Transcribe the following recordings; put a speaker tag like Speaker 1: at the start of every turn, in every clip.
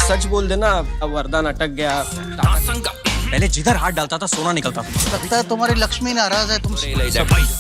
Speaker 1: सच बोल देना, वरदान अटक गया।
Speaker 2: पहले जिधर हाथ डालता था सोना निकलता था।
Speaker 3: लगता है तुम्हारी लक्ष्मी नाराज है तुमसे।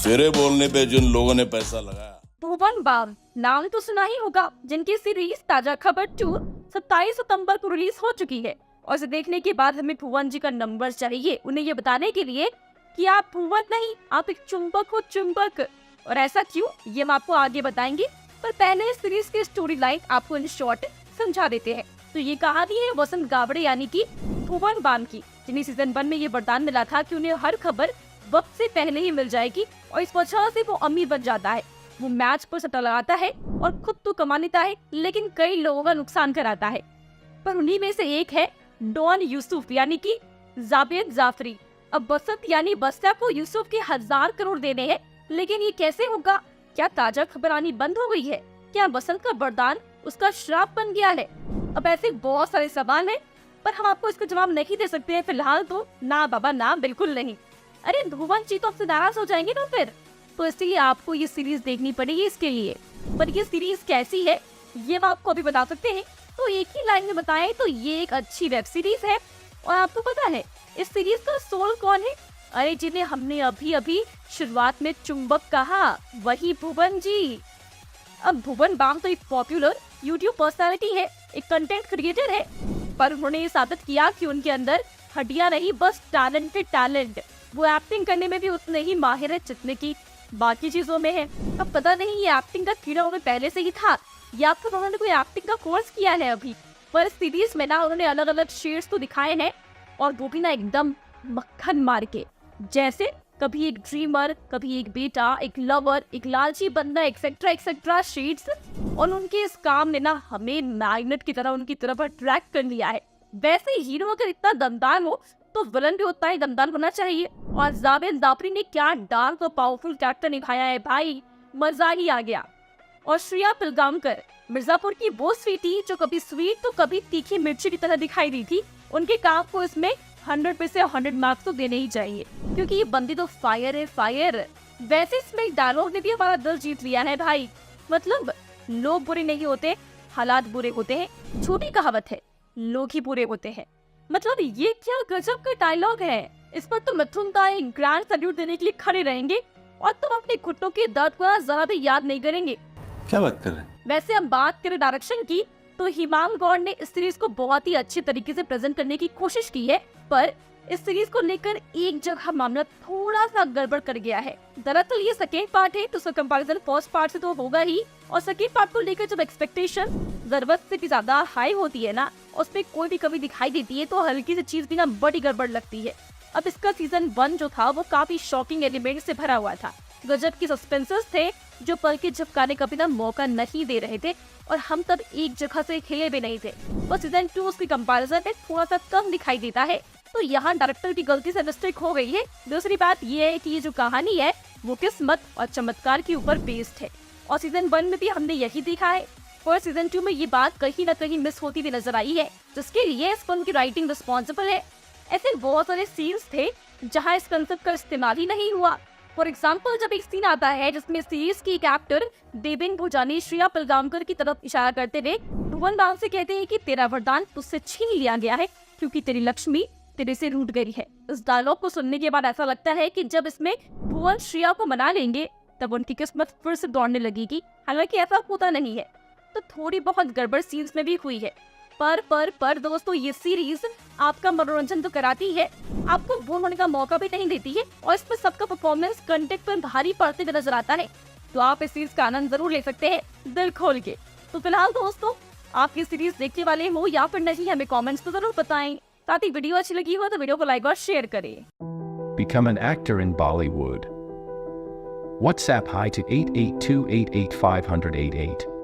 Speaker 4: तेरे बोलने पे जिन लोगों ने पैसा लगाया।
Speaker 5: भुवन बाम नाम तो सुना ही होगा, जिनकी सीरीज ताजा खबर 2 27 सितंबर को रिलीज हो चुकी है। और इसे देखने के बाद हमें भुवन जी का नंबर चाहिए, उन्हें ये बताने के लिए कि आप भुवन नहीं, आप एक चुंबक हो, चुंबक। और ऐसा क्यों, ये हम आपको आगे बताएंगे। पर पहले इस सीरीज की स्टोरी लाइन आपको इन शॉर्ट समझा देते हैं। तो ये कहानी है वसंत गावड़े यानी कि भुवन बाम की, जिन्हें सीजन 1 में ये वरदान मिला था कि उन्हें हर खबर वक्त से पहले ही मिल जाएगी और इस वजह से वो अमीर बन जाता है। वो मैच पर सट्टा लगाता है और खुद तो कमा लेता है, लेकिन कई लोगों का नुकसान कराता है। पर उन्हीं में से एक है डॉन यूसुफ यानी कि जावेद जाफरी। अब बसंत यानी बस्ता को यूसुफ के 1000 करोड़ देने हैं, लेकिन ये कैसे होगा? क्या ताजा खबर आनी बंद हो गई है? क्या बसंत का वरदान उसका श्राप बन गया है? अब ऐसे बहुत सारे सवाल हैं, पर हम आपको इसका जवाब नहीं दे सकते हैं फिलहाल। तो ना बाबा ना, बिल्कुल नहीं। अरे भुवन जी तो आपसे नाराज हो जाएंगे ना फिर, तो इसलिए आपको ये सीरीज देखनी पड़ेगी इसके लिए। पर ये सीरीज कैसी है ये हम आपको अभी बता सकते हैं। तो एक ही लाइन में बताएं तो ये एक अच्छी वेब सीरीज है। और आपको पता है इस सीरीज का सोल कौन है? अरे जिन्हें हमने अभी अभी शुरुआत में चुंबक कहा, वही भुवन जी। अब भुवन बाम तो एक पॉपुलर यूट्यूब पर्सनालिटी है, एक कंटेंट क्रिएटर है, पर उन्होंने ये साबित किया कि उनके अंदर हड्डियां नहीं, बस टैलेंट। वो एक्टिंग करने में भी उतने ही माहिर है जितने की बाकी चीजों में है। अब पता नहीं ये एक्टिंग का कीड़ा उन्हें पहले से ही था या फिर उन्होंने कोई एक्टिंग का कोर्स किया है अभी। पर सीरीज में ना उन्होंने अलग अलग शेड्स तो दिखाए हैं, और वो भी ना एकदम मक्खन मार के, जैसे कभी एक ड्रीमर, कभी एक बेटा, एक लवर, एक लालची बंदा, एक्सेट्रा एक्सेट्रा शेड्स। और उनके इस काम ने ना हमें मैग्नेट की तरह उनकी तरफ अट्रैक्ट कर लिया है। वैसे हीरो अगर इतना दमदार हो तो विलन भी उतना ही दमदार होना चाहिए। और जावेद जाफरी ने क्या डार्क और पावरफुल कैरेक्टर निभाया है भाई, मजा ही आ गया। और श्रेया पिलगामकर मिर्जापुर की वो स्वीटी जो कभी स्वीट तो कभी तीखी मिर्ची की तरह दिखाई दी थी, उनके काम को इसमें 100 में से 100 मार्क्स तो देने ही चाहिए, क्योंकि ये बंदी तो फायर है, फायर। वैसे इसमें डायलॉग ने भी हमारा दिल जीत लिया है भाई। मतलब लोग बुरे नहीं होते, हालात बुरे होते हैं। छोटी कहावत है, लोग ही बुरे होते हैं। मतलब ये क्या गजब का डायलॉग है। इस पर तो मिथुन दा एक ग्रैंड सैल्यूट देने के लिए खड़े रहेंगे, और तुम अपने घुटनों के दर्द को जरा भी याद नहीं करेंगे।
Speaker 4: क्या बात कर रहे हैं?
Speaker 5: वैसे हम बात करें डायरेक्शन की, तो हिमांग गौड़ ने इस सीरीज को बहुत ही अच्छे तरीके से प्रेजेंट करने की कोशिश की है, पर इस सीरीज को लेकर एक जगह मामला थोड़ा सा गड़बड़ कर गया है। दरअसल ये सेकेंड पार्ट है, तो उसका कंपैरिजन फर्स्ट पार्ट से तो होगा ही। और सेकेंड पार्ट को लेकर जब एक्सपेक्टेशन जरूरत से भी ज्यादा हाई होती है ना, उसमें कोई भी कमी दिखाई देती है, तो हल्की सी चीज भी ना बड़ी गड़बड़ लगती है। अब इसका सीजन 1 जो था वो काफी शॉकिंग एलिमेंट से भरा हुआ था। गजब की सस्पेंसेस थे जो पल के झपकाने का भी ना मौका नहीं दे रहे थे, और हम तब एक जगह से हिले भी नहीं थे। और सीजन 2 उसकी कंपैरिजन में थोड़ा सा कम दिखाई देता है, तो यहाँ डायरेक्टर की गलती से मिस्टेक हो गई है। दूसरी बात ये है कि ये जो कहानी है वो किस्मत और चमत्कार के ऊपर बेस्ड है, और सीजन 1 में भी हमने यही देखा है। और सीजन 2 में ये बात कहीं न कहीं मिस होती हुई नजर आई है, जिसके लिए इस फिल्म की राइटिंग रिस्पॉन्सिबल है। ऐसे बहुत सारे सीन्स थे जहाँ इस कंसेप्ट का इस्तेमाल ही नहीं हुआ। फॉर एग्जाम्पल, जब एक सीन आता है जिसमें सीरीज की एक एक्टर देवेन भोजानी श्रेया पिलगामकर की तरफ इशारा करते हुए भुवन बाम से कहते हैं कि तेरा वरदान तुझसे छीन लिया गया है क्योंकि तेरी लक्ष्मी तेरे से रूठ गई है। इस डायलॉग को सुनने के बाद ऐसा लगता है कि जब इसमें भुवन श्रेया को मना लेंगे तब उनकी किस्मत फिर से दौड़ने लगेगी। हालांकि ऐसा होता नहीं है, तो थोड़ी बहुत गड़बड़ सीन्स में भी हुई है। पर दोस्तों, ये सीरीज आपका मनोरंजन तो कराती है, आपको बोर होने का मौका भी नहीं देती है, और इसमें सबका परफॉर्मेंस कंटेंट पर भारी पड़ते हुए नजर आता है। तो आप इस सीरीज का आनंद जरूर ले सकते हैं दिल खोल के। तो फिलहाल दोस्तों, आप ये सीरीज देखने वाले हो या फिर नहीं, हमें कमेंट्स तो जरूर बताएं। साथ ही वीडियो अच्छी लगी हो तो वीडियो को लाइक और शेयर करें।
Speaker 6: Become an actor in Bollywood. WhatsApp hi to 8828850088.